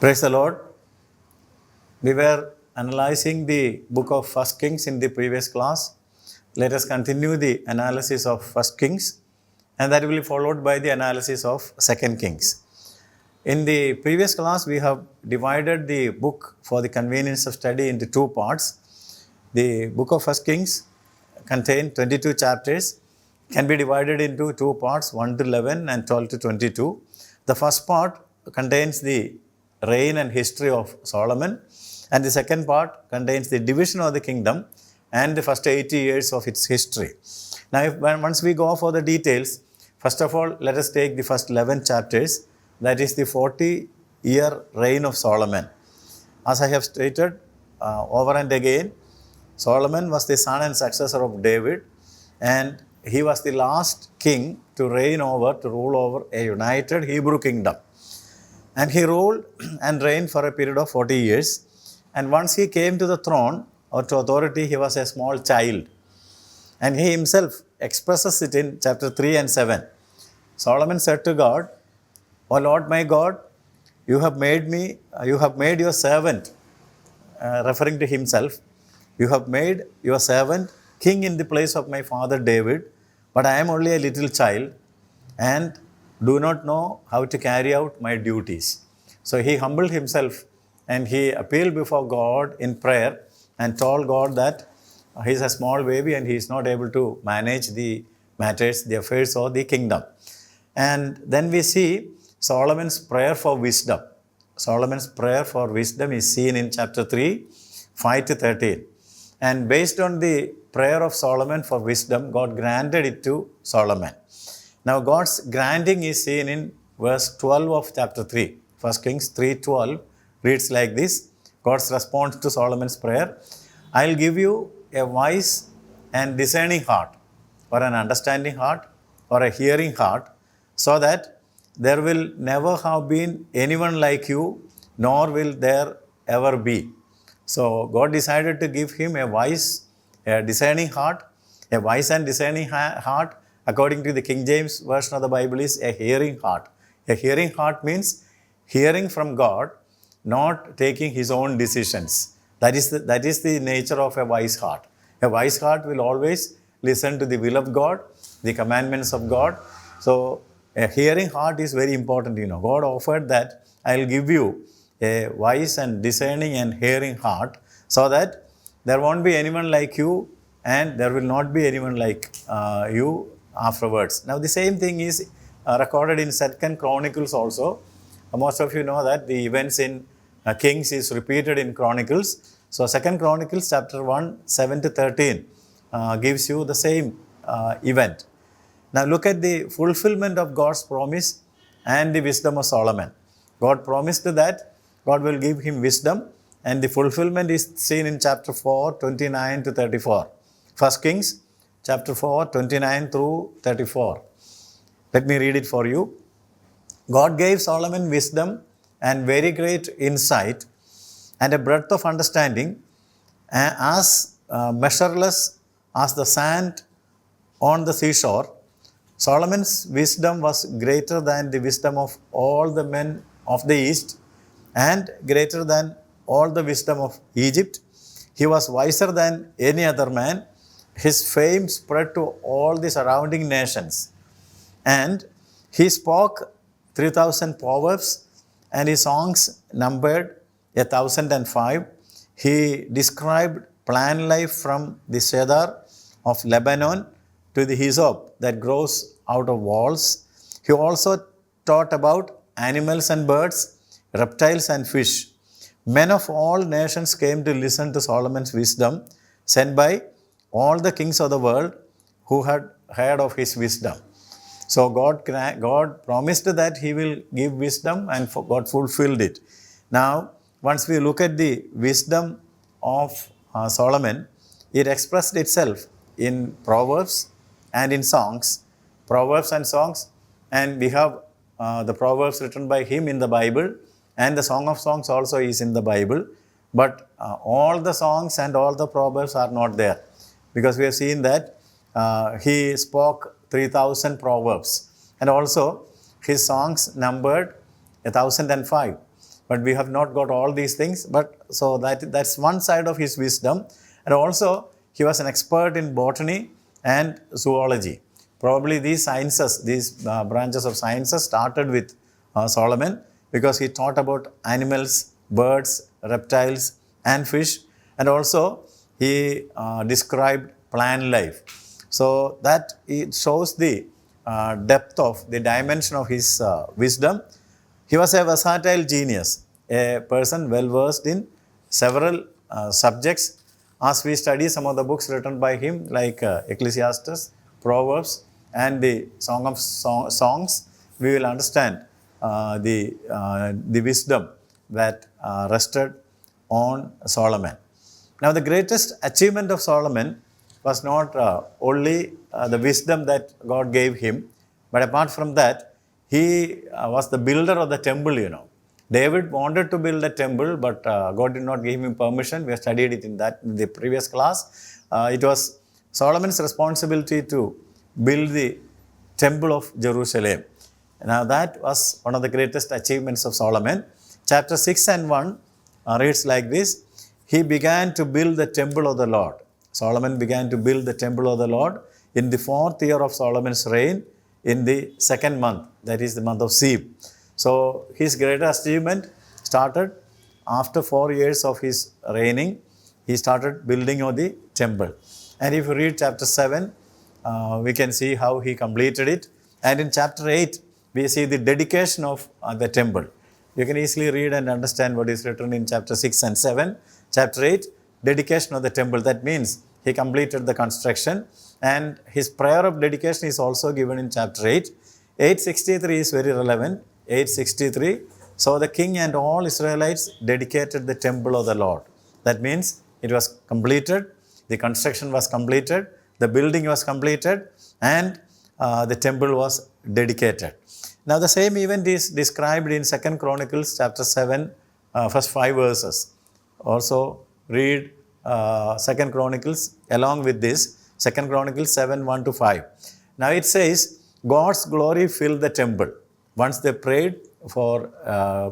Praise the Lord. We were analyzing the book of First Kings in the previous class. Let us continue the analysis of First Kings, and that will be followed by the analysis of Second Kings. In the previous class, we have divided the book for the convenience of study into two parts. The book of First Kings contains 22 chapters, can be divided into two parts, 1 to 11 and 12 to 22. The first part contains the reign and history of Solomon, and the second part contains the division of the kingdom and the first 80 years of its history. Now, once we go for the details, first of all, let us take the first 11 chapters, that is the 40-year reign of Solomon. As I have stated over and again, Solomon was the son and successor of David, and he was the last king to rule over a united Hebrew kingdom. And he ruled and reigned for a period of 40 years. And once he came to the throne or to authority, he was a small child. And he himself expresses it in chapter 3 and 7. Solomon said to God, "O Lord my God, you have made your servant," referring to himself, "you have made your servant king in the place of my father David, but I am only a little child and do not know how to carry out my duties." So he humbled himself and he appealed before God in prayer and told God that he is a small baby and he is not able to manage the matters, the affairs of the kingdom. And then we see Solomon's prayer for wisdom. Solomon's prayer for wisdom is seen in chapter 3, 5 to 13. And based on the prayer of Solomon for wisdom, God granted it to Solomon. Now, God's granting is seen in verse 12 of chapter 3. 1 Kings 3:12 reads like this. God's response to Solomon's prayer: "I'll give you a wise and discerning heart, or an understanding heart, or a hearing heart, so that there will never have been anyone like you, nor will there ever be." So God decided to give him a discerning heart. A wise and discerning heart, according to the King James version of the Bible, is a hearing heart. A hearing heart means hearing from God, not taking his own decisions. That is the nature of a wise heart. A wise heart will always listen to the will of God, the commandments of God. So a hearing heart is very important. God offered that I'll give you a wise and discerning and hearing heart, so that there won't be anyone like you and there will not be anyone like you afterwards. Now, the same thing is recorded in 2 Chronicles also. Most of you know that the events in Kings is repeated in Chronicles. So 2 Chronicles chapter 1, 7 to 13 gives you the same event. Now look at the fulfillment of God's promise and the wisdom of Solomon. God promised that God will give him wisdom, and the fulfillment is seen in chapter 4, 29 to 34. 1 Kings chapter 4, 29 through 34. Let me read it for you. God gave Solomon wisdom and very great insight and a breadth of understanding as measureless as the sand on the seashore. Solomon's wisdom was greater than the wisdom of all the men of the East and greater than all the wisdom of Egypt. He was wiser than any other man. His fame spread to all the surrounding nations. And he spoke 3,000 proverbs, and his songs numbered 1,005. He described plant life from the cedar of Lebanon to the hyssop that grows out of walls. He also taught about animals and birds, reptiles and fish. Men of all nations came to listen to Solomon's wisdom, sent by all the kings of the world who had heard of his wisdom. So God promised that he will give wisdom, and God fulfilled it. Now, once we look at the wisdom of Solomon, it expressed itself in Proverbs and in songs. Proverbs and songs, and we have the Proverbs written by him in the Bible, and the Song of Songs also is in the Bible. But all the songs and all the Proverbs are not there, because we have seen that he spoke 3,000 proverbs, and also his songs numbered 1,005. but we have not got all these things. But so that's one side of his wisdom. And also, he was an expert in botany and zoology. Probably these sciences, these branches of sciences started with Solomon, because he taught about animals, birds, reptiles, and fish. And also, he described plant life. So that it shows the depth of the dimension of his wisdom. He was a versatile genius, a person well versed in several subjects. As we study some of the books written by him, like Ecclesiastes, Proverbs, and the Song of Songs, we will understand the wisdom that rested on Solomon. Now, the greatest achievement of Solomon was not only the wisdom that God gave him, but apart from that, he was the builder of the temple, David wanted to build a temple, but God did not give him permission. We have studied it in the previous class. It was Solomon's responsibility to build the temple of Jerusalem. Now, that was one of the greatest achievements of Solomon. Chapter 6 and 1 reads like this: he began to build the temple of the Lord. Solomon began to build the temple of the Lord in the 4th year of Solomon's reign, in the 2nd month, that is the month of Sib. So, his greatest achievement started after 4 years of his reigning. He started building of the temple. And if you read chapter 7, we can see how he completed it. And in chapter 8, we see the dedication of the temple. You can easily read and understand what is written in chapter 6 and 7. Chapter 8, dedication of the temple. That means he completed the construction. And his prayer of dedication is also given in chapter 8. 863 is very relevant. 863. So the king and all Israelites dedicated the temple of the Lord. That means it was completed. The construction was completed. The building was completed. And the temple was dedicated. Now the same event is described in 2 Chronicles chapter 7, first 5 verses. Also read 2 Chronicles along with this. 2 Chronicles 7, 1 to 5. Now it says, God's glory filled the temple. Once they prayed for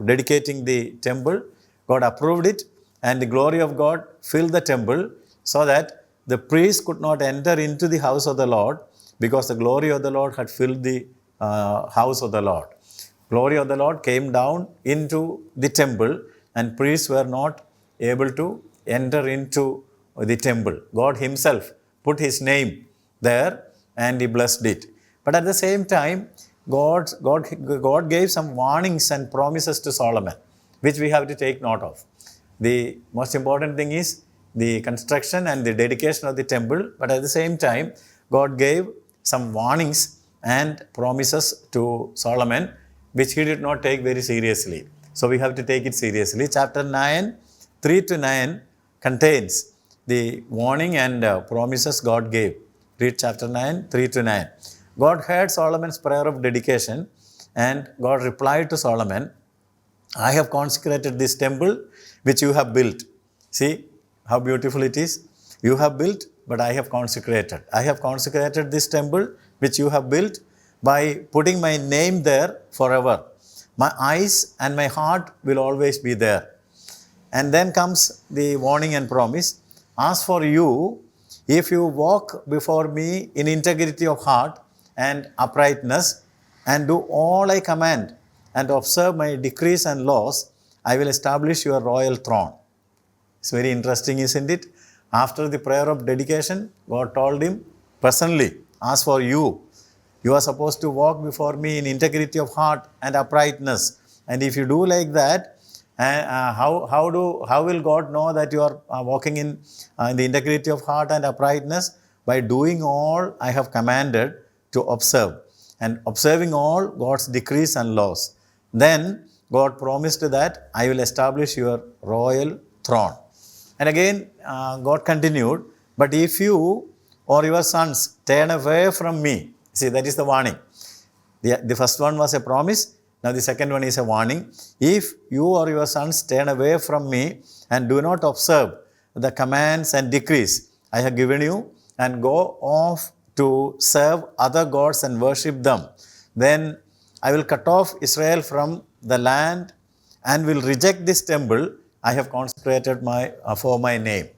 dedicating the temple, God approved it, and the glory of God filled the temple, so that the priest could not enter into the house of the Lord, because the glory of the Lord had filled the house of the Lord. Glory of the Lord came down into the temple, and priests were not able to enter into the temple. God himself put his name there, and he blessed it. But at the same time, God gave some warnings and promises to Solomon, which we have to take note of. The most important thing is the construction and the dedication of the temple, but at the same time, God gave some warnings and promises to Solomon, which he did not take very seriously. So we have to take it seriously. Chapter 9, 3 to 9 contains the warning and promises God gave. Read chapter 9, 3 to 9. God heard Solomon's prayer of dedication, and God replied to Solomon, I have consecrated this temple which you have built. See how beautiful it is. You have built, but I have consecrated. I have consecrated this temple which you have built by putting my name there forever. My eyes and my heart will always be there. And then comes the warning and promise. As for you, if you walk before me in integrity of heart and uprightness, and do all I command, and observe my decrees and laws, I will establish your royal throne. It's very interesting, isn't it? After the prayer of dedication, God told him personally, as for you, you are supposed to walk before me in integrity of heart and uprightness. And if you do like that, how will God know that you are walking in the integrity of heart and uprightness? By doing all I have commanded to observe, and observing all God's decrees and laws. Then God promised that I will establish your royal throne. And again, God continued, but if you or your sons turn away from me, see, that is the warning. The first one was a promise. Now the second one is a warning. If you or your sons turn away from me and do not observe the commands and decrees I have given you, and go off to serve other gods and worship them, then I will cut off Israel from the land and will reject this temple I have consecrated for my name.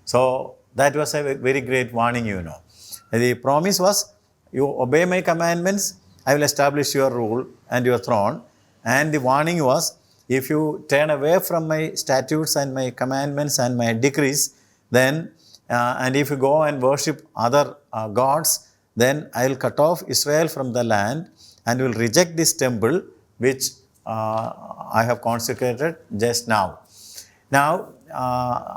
So that was a very great warning, you know. The promise was, you obey my commandments, I will establish your rule and your throne. And the warning was, if you turn away from my statutes and my commandments and my decrees, then and if you go and worship other gods, then I will cut off Israel from the land and will reject this temple which I have consecrated just now. Now,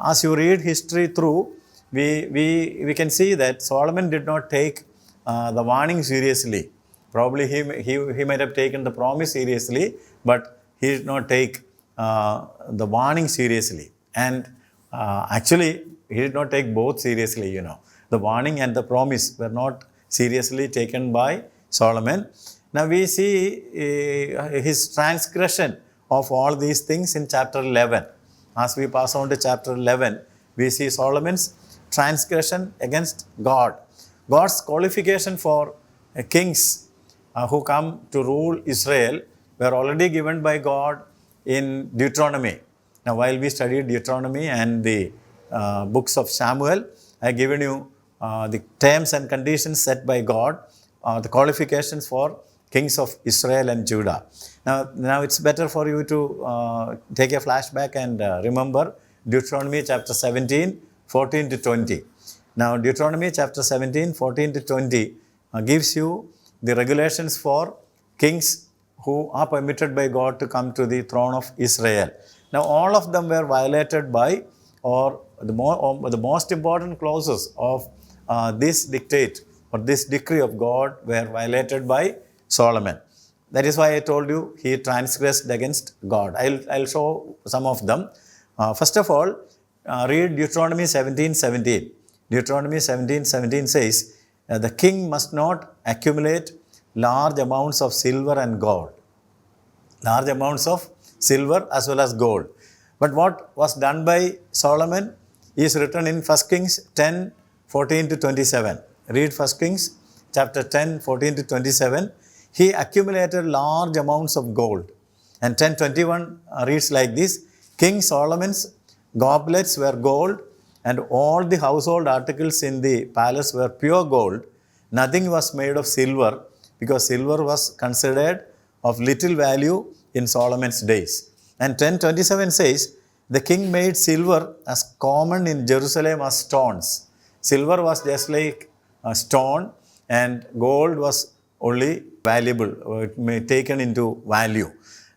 as you read history through, we can see that Solomon did not take the warning seriously. Probably he might have taken the promise seriously, but he did not take the warning seriously. And actually, he did not take both seriously, you know. The warning and the promise were not seriously taken by Solomon. Now we see his transgression of all these things in chapter 11. As we pass on to chapter 11, we see Solomon's transgression against God. God's qualification for kings who come to rule Israel were already given by God in Deuteronomy. Now, while we studied Deuteronomy and the books of Samuel, I have given you the terms and conditions set by God, the qualifications for kings of Israel and Judah. Now it's better for you to take a flashback and remember Deuteronomy chapter 17, 14 to 20. Now, Deuteronomy chapter 17, 14 to 20 gives you the regulations for kings who are permitted by God to come to the throne of Israel. Now, all of them were violated by, or the most important clauses of this dictate or this decree of God were violated by Solomon. That is why I told you he transgressed against God. I'll show some of them. First of all, read Deuteronomy 17:17. Deuteronomy 17:17 says, the king must not accumulate large amounts of silver and gold. Large amounts of silver as well as gold. But what was done by Solomon is written in 1 Kings 10, 14 to 27. Read 1 Kings chapter 10, 14 to 27. He accumulated large amounts of gold. And 10:21 reads like this, King Solomon's goblets were gold, and all the household articles in the palace were pure gold. Nothing was made of silver, because silver was considered of little value in Solomon's days. And 10:27 says, the king made silver as common in Jerusalem as stones. Silver was just like a stone, and gold was only valuable, taken into value.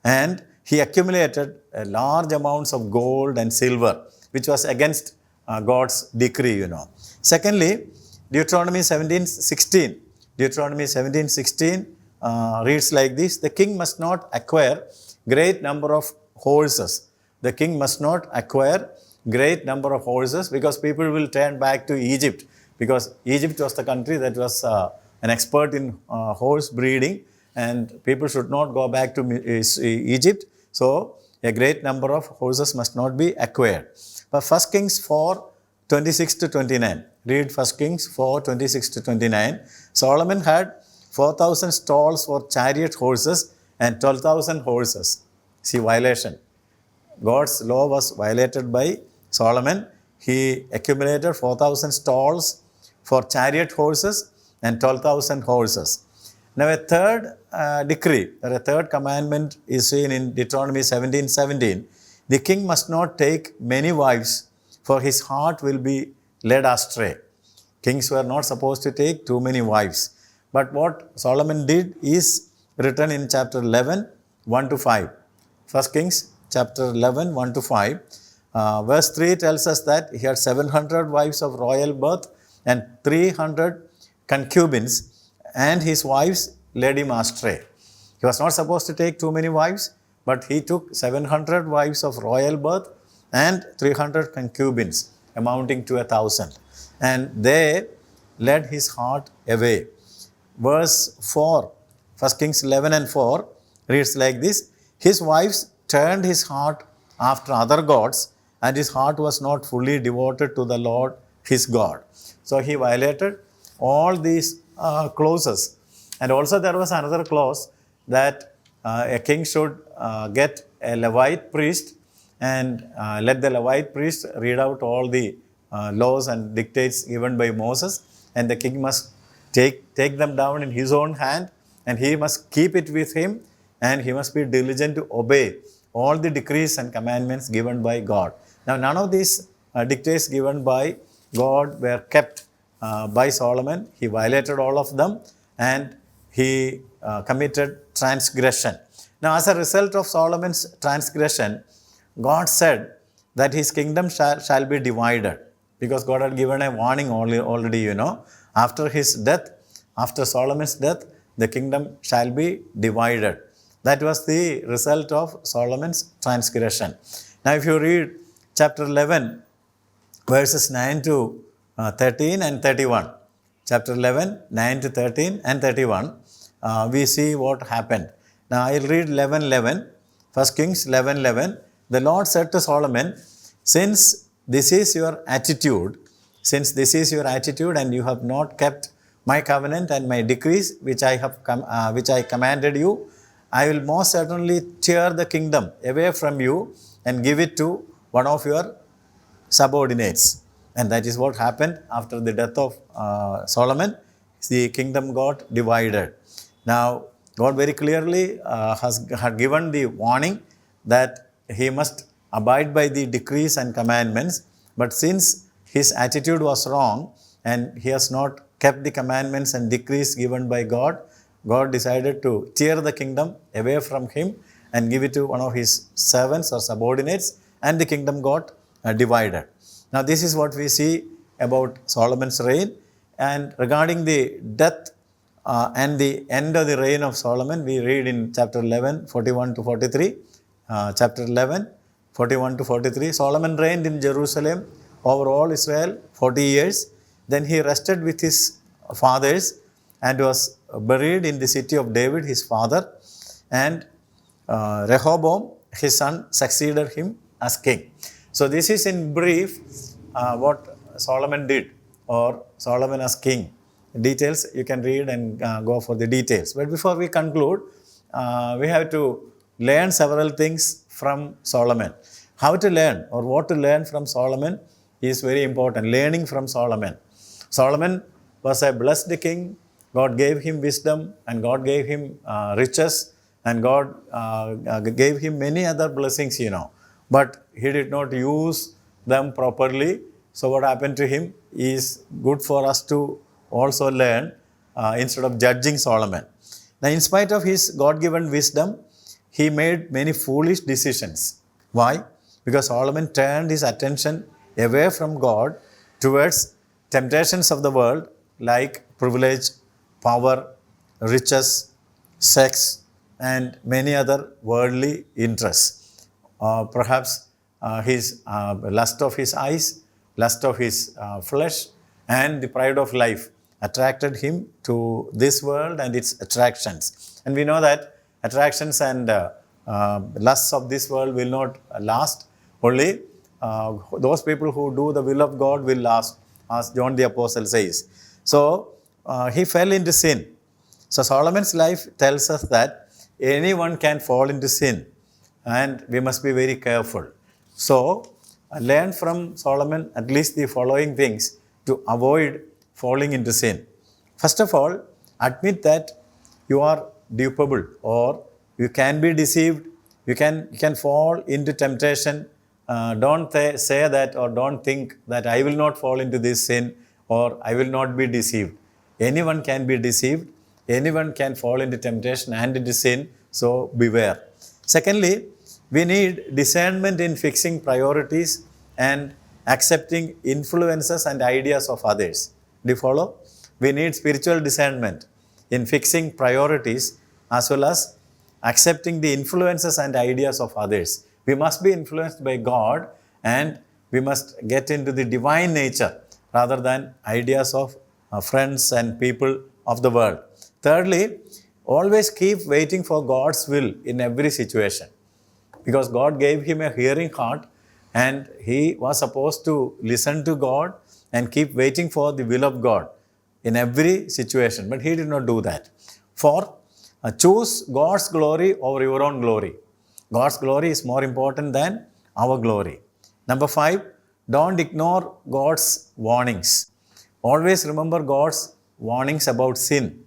And he accumulated large amounts of gold and silver, which was against God's decree, you know. Secondly, Deuteronomy 17:16. Deuteronomy 17:16 reads like this, the king must not acquire great number of horses. The king must not acquire great number of horses, because people will turn back to Egypt, because Egypt was the country that was an expert in horse breeding, and people should not go back to Egypt. So a great number of horses must not be acquired. But 1 Kings 4, 26 to 29. Read 1 Kings 4, 26 to 29. Solomon had 4,000 stalls for chariot horses and 12,000 horses. See, violation. God's law was violated by Solomon. He accumulated 4,000 stalls for chariot horses and 12,000 horses. Now, a third decree, or a third commandment is seen in Deuteronomy 17:17. The king must not take many wives, for his heart will be led astray. Kings were not supposed to take too many wives. But what Solomon did is written in chapter 11, 1 to 5. 1 Kings chapter 11, 1 to 5. Verse 3 tells us that he had 700 wives of royal birth and 300 concubines, and his wives led him astray. He was not supposed to take too many wives, but he took 700 wives of royal birth and 300 concubines, amounting to 1,000. And they led his heart away. Verse 4, 1 Kings 11 and 4 reads like this, his wives turned his heart after other gods, and his heart was not fully devoted to the Lord his God. So he violated all these clauses. And also there was another clause that a king should get a Levite priest and let the Levite priest read out all the laws and dictates given by Moses, and the king must take them down in his own hand, and he must keep it with him, and he must be diligent to obey all the decrees and commandments given by God. Now, none of these dictates given by God were kept by Solomon. He violated all of them, and he committed transgression. Now, as a result of Solomon's transgression, God said that his kingdom shall be divided, because God had given a warning already, After his death, after Solomon's death, the kingdom shall be divided. That was the result of Solomon's transgression. Now, if you read chapter 11, verses 9 to 13 and 31, chapter 11, 9 to 13 and 31, we see what happened. Now, I'll read 11:11, 1 Kings 11:11. The Lord said to Solomon, since this is your attitude, and you have not kept my covenant and my decrees, which I commanded you, I will most certainly tear the kingdom away from you and give it to one of your subordinates. And that is what happened after the death of Solomon. The kingdom got divided. Now, God very clearly had given the warning that he must abide by the decrees and commandments. But since his attitude was wrong and he has not kept the commandments and decrees given by God, God decided to tear the kingdom away from him and give it to one of his servants or subordinates, and the kingdom got divided. Now, this is what we see about Solomon's reign. And regarding the death and the end of the reign of Solomon, we read in chapter 11, 41 to 43. Chapter 11, 41 to 43. Solomon reigned in Jerusalem over all Israel 40 years. Then he rested with his fathers and was buried in the city of David, his father. And Rehoboam, his son, succeeded him as king. So this is in brief what Solomon did, or Solomon as king. Details you can read and go for the details. But before we conclude, we have to learn several things from Solomon. How to learn or what to learn from Solomon is very important. Learning from Solomon. Solomon was a blessed king. God gave him wisdom, and God gave him riches, and God gave him many other blessings, But he did not use them properly. So what happened to him is good for us to also learn instead of judging Solomon. Now, in spite of his God-given wisdom, he made many foolish decisions. Why? Because Solomon turned his attention away from God towards temptations of the world like privilege, power, riches, sex, and many other worldly interests. Perhaps his lust of his eyes, lust of his flesh, and the pride of life attracted him to this world and its attractions. And we know that attractions and lusts of this world will not last. Only those people who do the will of God will last, as John the Apostle says. So he fell into sin. So Solomon's life tells us that anyone can fall into sin, and we must be very careful. So learn from Solomon at least the following things to avoid falling into sin. First of all, admit that you are dupable, or you can be deceived. You can fall into temptation. Don't say that, or don't think that I will not fall into this sin, or I will not be deceived. Anyone can be deceived. Anyone can fall into temptation and into sin. So beware. Secondly, we need discernment in fixing priorities and accepting influences and ideas of others. Do you follow? We need spiritual discernment in fixing priorities as well as accepting the influences and ideas of others. We must be influenced by God, and we must get into the divine nature rather than ideas of friends and people of the world. Thirdly, always keep waiting for God's will in every situation, because God gave him a hearing heart, and he was supposed to listen to God and keep waiting for the will of God in every situation. But he did not do that. Fourth, choose God's glory over your own glory. God's glory is more important than our glory. Number 5, don't ignore God's warnings. Always remember God's warnings about sin.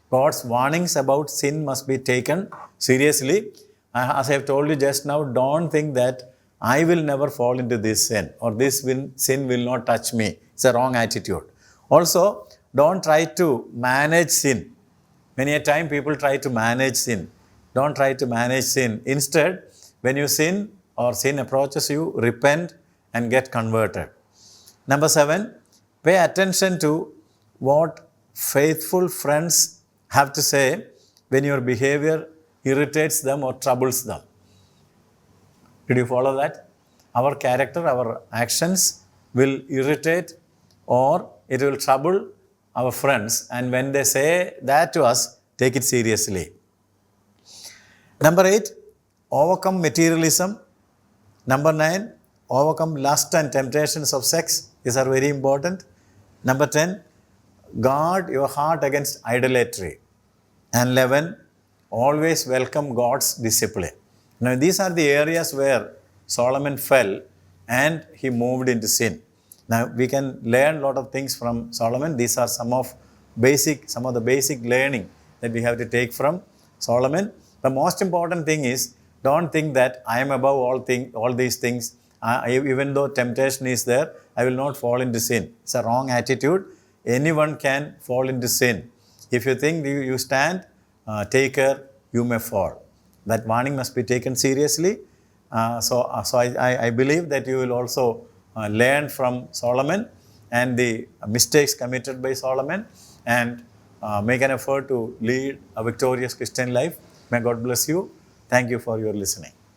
God's warnings about sin must be taken seriously. As I have told you just now, don't think that I will never fall into this sin or this sin will not touch me. It's a wrong attitude. Also, don't try to manage sin. Many a time people try to manage sin. Don't try to manage sin. Instead, when you sin or sin approaches you, repent and get converted. Number 7, pay attention to what faithful friends have to say when your behavior irritates them or troubles them. Did you follow that? Our character, our actions will irritate or it will trouble our friends, and when they say that to us, take it seriously. Number 8, overcome materialism. Number 9, overcome lust and temptations of sex. These are very important. Number 10, guard your heart against idolatry. And 11, always welcome God's discipline. Now, these are the areas where Solomon fell and he moved into sin. Now, we can learn a lot of things from Solomon. These are some of the basic learning that we have to take from Solomon. The most important thing is, don't think that I am above all these things. Even though temptation is there, I will not fall into sin. It's a wrong attitude. Anyone can fall into sin. If you think you stand, take care, you may fall. That warning must be taken seriously. So I believe that you will also learn from Solomon and the mistakes committed by Solomon and make an effort to lead a victorious Christian life. May God bless you. Thank you for your listening.